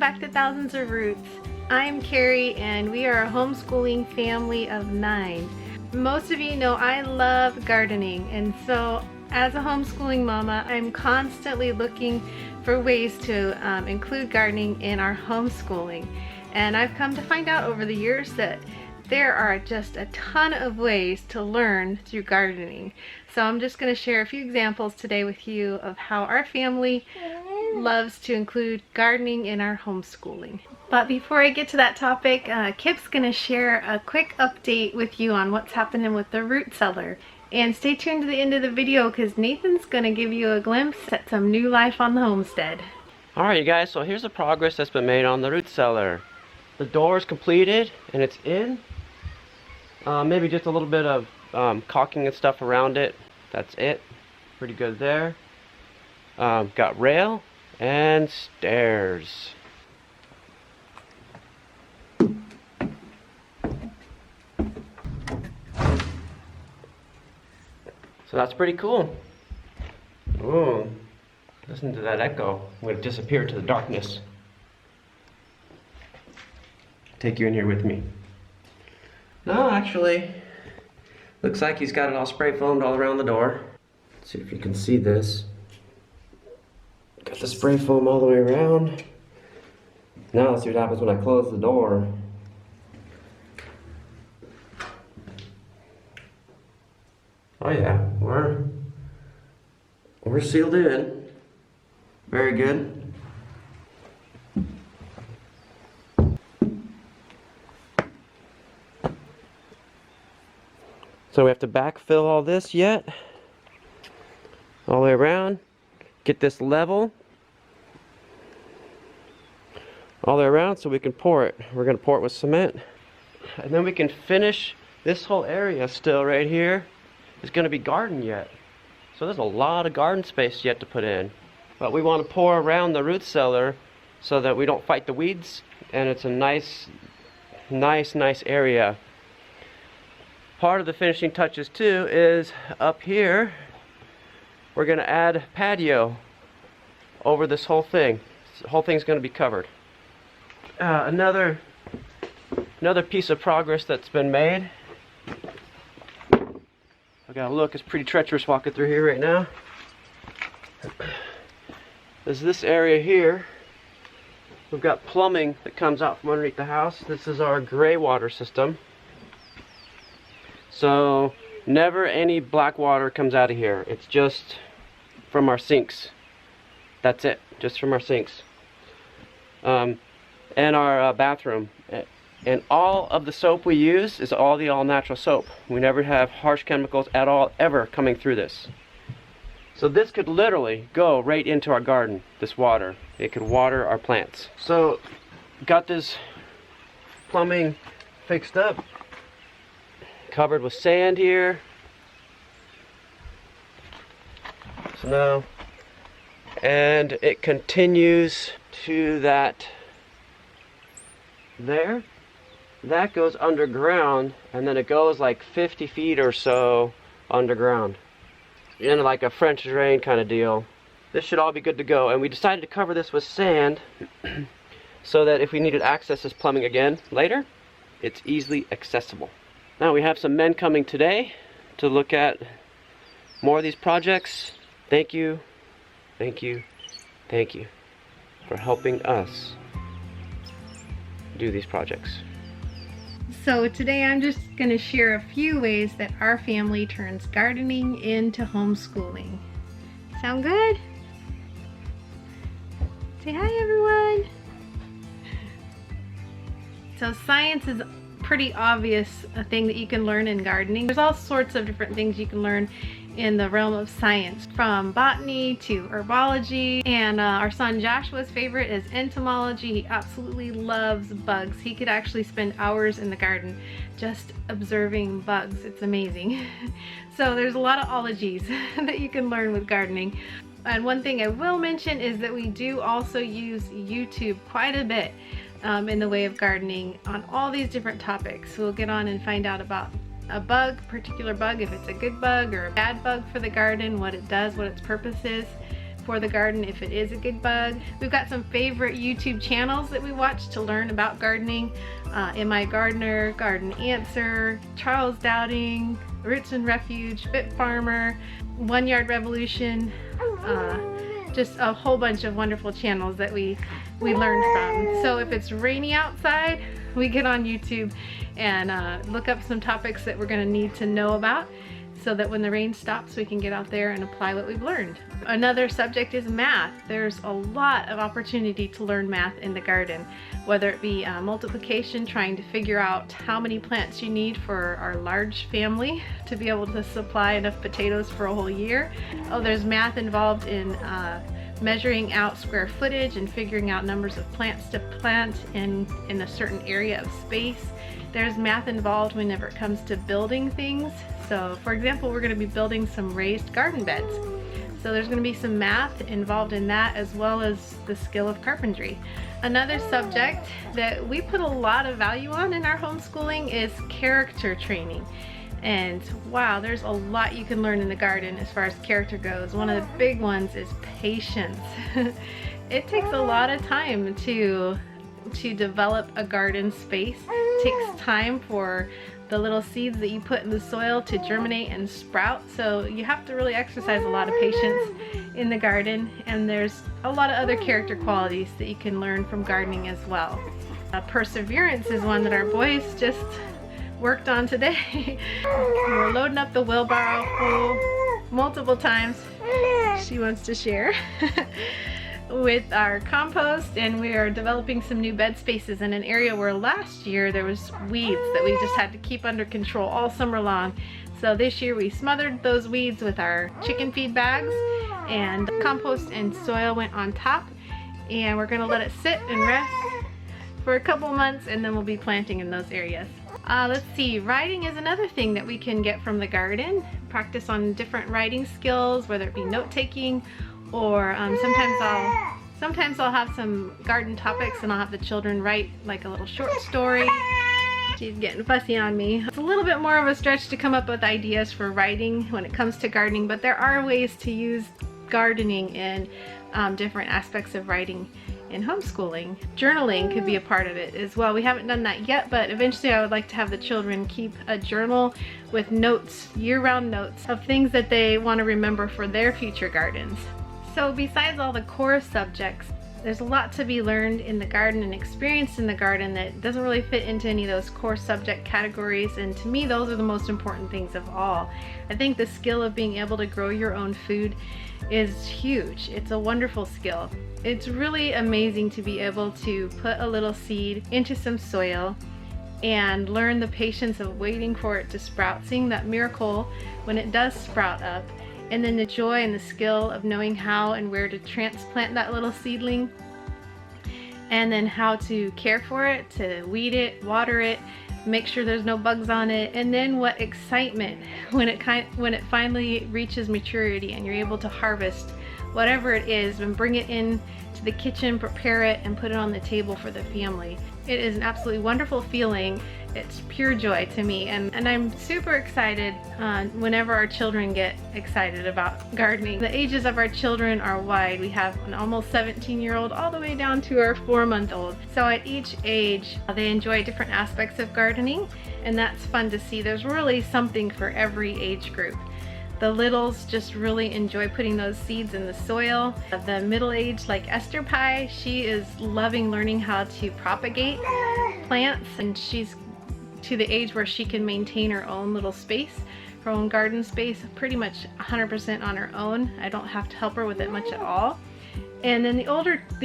back to Thousands of Roots. I'm Carrie and we are a homeschooling family of 9. Most of you know I love gardening, and so as a homeschooling mama, I'm constantly looking for ways to include gardening in our homeschooling. And I've come to find out over the years that there are just a ton of ways to learn through gardening. So I'm just going to share a few examples today with you of how our family loves to include gardening in our homeschooling. But before I get to that topic, Kip's going to share a quick update with you on what's happening with the root cellar. And stay tuned to the end of the video because Nathan's going to give you a glimpse at some new life on the homestead. Alright you guys, so here's the progress that's been made on the root cellar. The door is completed and it's in. Maybe just a little bit of caulking and stuff around it. That's it. Pretty good there. Got rail and stairs. So that's pretty cool. Ooh, listen to that echo. I'm going to disappear to the darkness. Take you in here with me. No, actually, looks like he's got it all spray foamed all around the door. Let's see if you can see this. Got the spray foam all the way around. Now let's see what happens when I close the door. Oh yeah, we're sealed in. Very good. So we have to backfill all this yet. All the way around. Get this level. All the way around so we can pour it. We're going to pour it with cement. And then we can finish this whole area still right here. It's going to be garden yet. So there's a lot of garden space yet to put in. But we want to pour around the root cellar so that we don't fight the weeds. And it's a nice area. Part of the finishing touches too is up here. We're going to add patio over this whole thing. The whole thing's going to be covered. Another piece of progress that's been made. I gotta look, it's pretty treacherous walking through here right now. There's this area here. We've got plumbing that comes out from underneath the house. This is our gray water system. So never any black water comes out of here. It's just from our sinks. That's it, just from our sinks. And our bathroom. And all of the soap we use is all the all-natural soap. We never have harsh chemicals at all ever coming through this. So this could literally go right into our garden, this water. It could water our plants. So got this plumbing fixed up. Covered with sand here. So now, and it continues to that there. That goes underground, and then it goes like 50 feet or so underground in like a French drain kind of deal. This should all be good to go, and we decided to cover this with sand so that if we needed to access this plumbing again later, it's easily accessible. Now we have some men coming today to look at more of these projects. Thank you for helping us do these projects. So today I'm just going to share a few ways that our family turns gardening into homeschooling. Sound good? Say hi everyone! So science is pretty obvious a thing that you can learn in gardening. There's all sorts of different things you can learn in the realm of science, from botany to herbology, and our son Joshua's favorite is entomology. He absolutely loves bugs. He could actually spend hours in the garden just observing bugs. It's amazing. So there's a lot of ologies that you can learn with gardening. And one thing I will mention is that we do also use YouTube quite a bit in the way of gardening on all these different topics. So we'll get on and find out about a bug, particular bug, if it's a good bug or a bad bug for the garden, what it does, what its purpose is. for the garden if it is a good bug. We've got some favorite YouTube channels that we watch to learn about gardening. Am I Gardener, Garden Answer, Charles Dowding, Roots and Refuge, Fit Farmer, One Yard Revolution, just a whole bunch of wonderful channels that we learned from. So if it's rainy outside, we get on YouTube and look up some topics that we're going to need to know about, so that when the rain stops we can get out there and apply what we've learned. Another subject is math. There's a lot of opportunity to learn math in the garden, whether it be multiplication, trying to figure out how many plants you need for our large family to be able to supply enough potatoes for a whole year. Oh, there's math involved in measuring out square footage and figuring out numbers of plants to plant in a certain area of space. There's math involved whenever it comes to building things. So for example, we're going to be building some raised garden beds. So there's going to be some math involved in that, as well as the skill of carpentry. Another subject that we put a lot of value on in our homeschooling is character training. And wow, there's a lot you can learn in the garden as far as character goes. One of the big ones is patience. It takes a lot of time to develop a garden space. It takes time for the little seeds that you put in the soil to germinate and sprout. So you have to really exercise a lot of patience in the garden, and there's a lot of other character qualities that you can learn from gardening as well. Perseverance is one that our boys just worked on today. We're loading up the wheelbarrow full multiple times. She wants to share. With our compost, and we are developing some new bed spaces in an area where last year there was weeds that we just had to keep under control all summer long. So this year we smothered those weeds with our chicken feed bags, and compost and soil went on top, and we're going to let it sit and rest for a couple months, and then we'll be planting in those areas. Let's see, writing is another thing that we can get from the garden. Practice on different writing skills, whether it be note-taking, or sometimes I'll have some garden topics and I'll have the children write like a little short story. She's getting fussy on me. It's a little bit more of a stretch to come up with ideas for writing when it comes to gardening, but there are ways to use gardening in different aspects of writing in homeschooling. Journaling could be a part of it as well. We haven't done that yet, but eventually I would like to have the children keep a journal with notes, year-round notes of things that they want to remember for their future gardens. So besides all the core subjects, there's a lot to be learned in the garden and experienced in the garden that doesn't really fit into any of those core subject categories, and to me those are the most important things of all. I think the skill of being able to grow your own food is huge. It's a wonderful skill. It's really amazing to be able to put a little seed into some soil and learn the patience of waiting for it to sprout, seeing that miracle when it does sprout up, and then the joy and the skill of knowing how and where to transplant that little seedling, and then how to care for it, to weed it, water it, make sure there's no bugs on it, and then what excitement when it finally reaches maturity and you're able to harvest whatever it is and bring it in to the kitchen, prepare it, and put it on the table for the family. It is an absolutely wonderful feeling. It's pure joy to me, and I'm super excited whenever our children get excited about gardening. The ages of our children are wide. We have an almost 17-year-old all the way down to our 4-month-old. So at each age, they enjoy different aspects of gardening, and that's fun to see. There's really something for every age group. The littles just really enjoy putting those seeds in the soil. The middle-aged, like Esther Pie, she is loving learning how to propagate plants, and she's to the age where she can maintain her own little space, her own garden space, pretty much 100% on her own. I don't have to help her with it much at all. And then the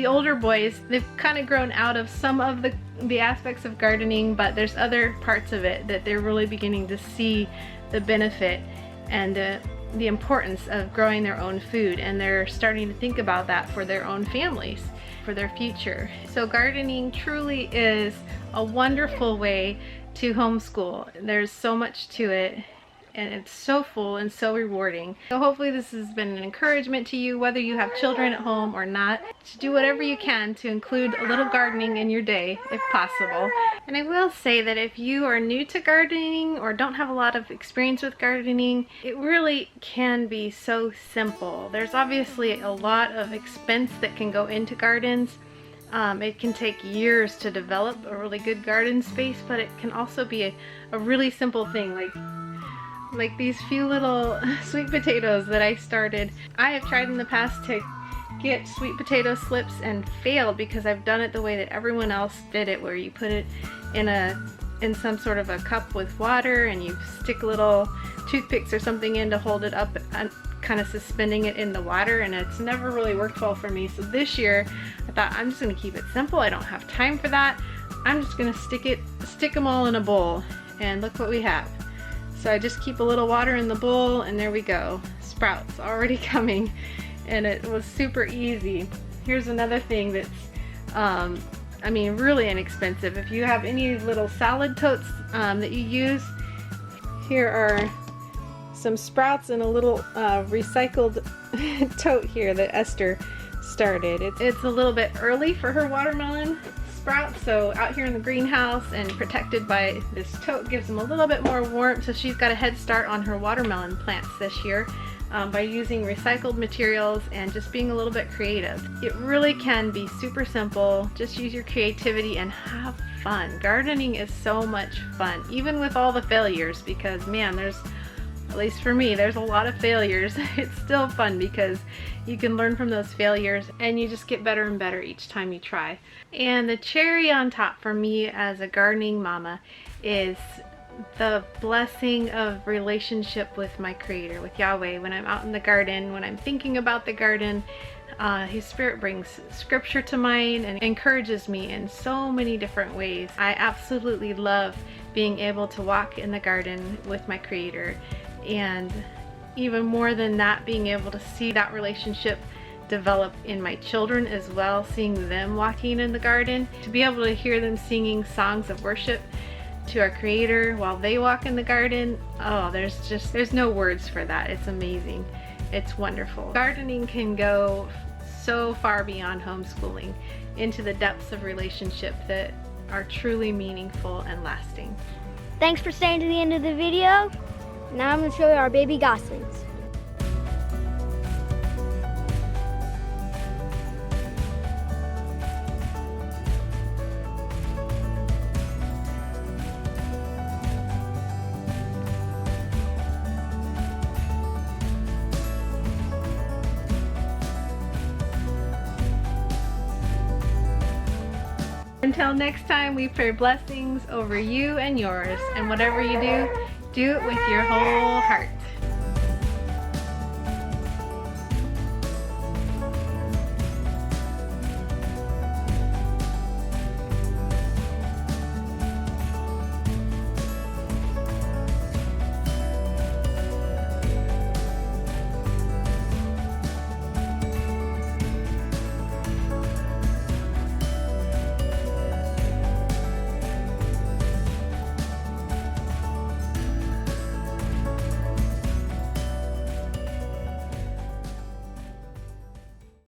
older boys, they've kind of grown out of some of the aspects of gardening, but there's other parts of it that they're really beginning to see the benefit and the importance of growing their own food, and they're starting to think about that for their own families, for their future. So gardening truly is a wonderful way to homeschool. There's so much to it, and it's so full and so rewarding. So hopefully this has been an encouragement to you, whether you have children at home or not, to do whatever you can to include a little gardening in your day if possible. And I will say that if you are new to gardening or don't have a lot of experience with gardening, it really can be so simple. There's obviously a lot of expense that can go into gardens. It can take years to develop a really good garden space, but it can also be a really simple thing, like these few little sweet potatoes that I started. I have tried in the past to get sweet potato slips and failed because I've done it the way that everyone else did it, where you put it in some sort of a cup with water and you stick little toothpicks or something in to hold it up and kind of suspending it in the water, and it's never really worked well for me. So this year I thought, I'm just going to keep it simple. I don't have time for that. I'm just going to stick them all in a bowl, and look what we have. So I just keep a little water in the bowl, and there we go. Sprouts already coming, and it was super easy. Here's another thing that's I mean, really inexpensive. If you have any little salad totes that you use, here are some sprouts in a little recycled tote here that Esther started. It's a little bit early for her watermelon sprouts, so out here in the greenhouse and protected by this tote gives them a little bit more warmth, so she's got a head start on her watermelon plants this year by using recycled materials and just being a little bit creative. It really can be super simple. Just use your creativity and have fun. Gardening is so much fun, even with all the failures, because man, at least for me, there's a lot of failures. It's still fun because you can learn from those failures and you just get better and better each time you try. And the cherry on top for me as a gardening mama is the blessing of relationship with my Creator, with Yahweh. When I'm out in the garden, when I'm thinking about the garden, His Spirit brings scripture to mind and encourages me in so many different ways. I absolutely love being able to walk in the garden with my Creator, and even more than that, being able to see that relationship develop in my children as well, seeing them walking in the garden, to be able to hear them singing songs of worship to our Creator while they walk in the garden. Oh, there's no words for that. It's amazing. It's wonderful. Gardening can go so far beyond homeschooling into the depths of relationship that are truly meaningful and lasting. Thanks for staying to the end of the video. Now I'm going to show you our baby goslings. Until next time, we pray blessings over you and yours, and whatever you do, do it with your whole heart.